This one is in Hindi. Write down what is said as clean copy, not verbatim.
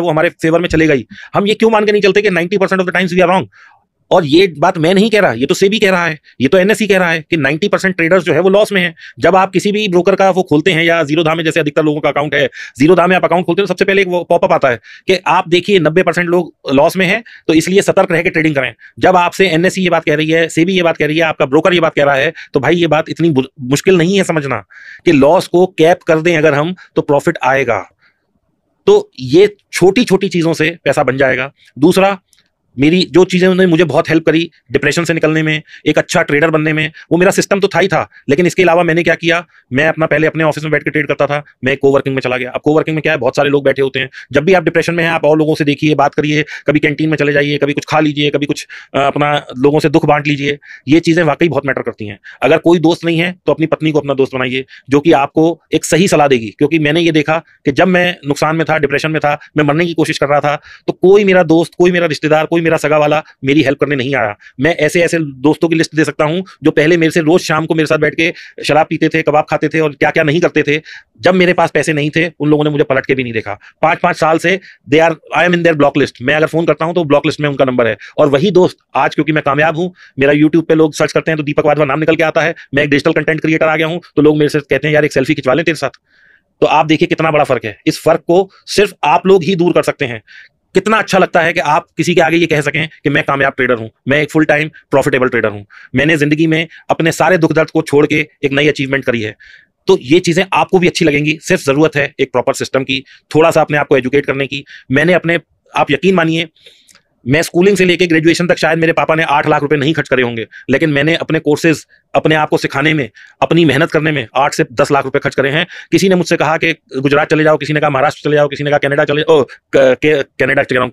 वो हमारे फेवर में चलेगा ही। हम ये क्यों मान के नहीं चलते कि 90% of the times we are wrong. और ये बात मैं नहीं कह रहा, ये तो सेबी कह रहा है, ये तो एनएसई कह रहा है कि 90% ट्रेडर्स जो है वो लॉस में है। जब आप किसी भी ब्रोकर का वो खोलते हैं या जीरोधा में, जैसे अधिकतर लोगों का अकाउंट है, जीरोधा में आप अकाउंट खोलते हैं तो सबसे पहले एक वो पॉपअप आता है कि आप देखिए 90% लोग लॉस में हैं, तो इसलिए सतर्क रह के ट्रेडिंग करें। जब आपसे एनएसई ये बात कह रही है, सेबी ये बात कह रही है, आपका ब्रोकर ये बात कह रहा है, तो भाई ये बात इतनी मुश्किल नहीं है समझना कि लॉस को कैप कर दें अगर हम तो प्रॉफिट आएगा। तो ये छोटी छोटी चीजों से पैसा बन जाएगा। दूसरा, मेरी जो चीजें उन्होंने मुझे बहुत हेल्प करी डिप्रेशन से निकलने में, एक अच्छा ट्रेडर बनने में, वो मेरा सिस्टम तो था ही था, लेकिन इसके अलावा मैंने क्या किया, मैं अपना पहले अपने ऑफिस में बैठ के ट्रेड करता था, मैं कोवर्किंग में चला गया। अब कोवर्किंग में क्या है, बहुत सारे लोग बैठे होते हैं। जब भी आप डिप्रेशन में हैं, आप और लोगों से देखिए, बात करिए, कभी कैंटीन में चले जाइए, कभी कुछ खा लीजिए, कभी कुछ अपना लोगों से दुख बांट लीजिए। ये चीजें वाकई बहुत मैटर करती हैं। अगर कोई दोस्त नहीं है तो अपनी पत्नी को अपना दोस्त बनाइए, जो कि आपको एक सही सलाह देगी। क्योंकि मैंने ये देखा कि जब मैं नुकसान में था, डिप्रेशन में था, मैं मरने की कोशिश कर रहा था, तो कोई मेरा दोस्त, कोई मेरा रिश्तेदार, कोई मेरा सगा वाला मेरी हेल्प करने नहीं आया। मैं ऐसे ऐसे दोस्तों की लिस्ट दे सकता हूं जो पहले मेरे से रोज शाम को मेरे साथ बैठ के शराब पीते थे, कबाब खाते थे और क्या क्या नहीं करते थे। जब मेरे पास पैसे नहीं थे, उन लोगों ने मुझे पलट के भी नहीं देखा। 5-5 साल से I am in their block list. मैं अगर फोन करता हूं तो ब्लॉक लिस्ट में उनका नंबर है। और वही दोस्त आज, क्योंकि मैं कामयाब हूं, मेरा यूट्यूब पे लोग सर्च करते हैं तो दीपक वाधवा नाम निकल के आता है, मैं एक डिजिटल कंटेंट क्रिएटर आ गया हूं, तो लोग मेरे से कहते हैं यार एक सेल्फी खिंचवा लें तेरे साथ। तो आप देखिए कितना बड़ा फर्क है। इस फर्क को सिर्फ आप लोग ही दूर कर सकते हैं। कितना अच्छा लगता है कि आप किसी के आगे ये कह सकें कि मैं कामयाब ट्रेडर हूं, मैं एक फुल टाइम प्रॉफिटेबल ट्रेडर हूं, मैंने जिंदगी में अपने सारे दुख दर्द को छोड़ के एक नई अचीवमेंट करी है। तो ये चीजें आपको भी अच्छी लगेंगी। सिर्फ जरूरत है एक प्रॉपर सिस्टम की, थोड़ा सा अपने आप को एजुकेट करने की। आप यकीन मानिए, मैं स्कूलिंग से लेके ग्रेजुएशन तक शायद मेरे पापा ने 8 लाख रुपए नहीं खर्च करे होंगे, लेकिन मैंने अपने कोर्सेज, अपने आप को सिखाने में, अपनी मेहनत करने में 8 से 10 लाख रुपए खर्च करे हैं। किसी ने मुझसे कहा कि गुजरात चले जाओ, किसी ने कहा महाराष्ट्र चले जाओ, किसी ने कहा कनाडा चले जाओ, कनाडा चले जाओ,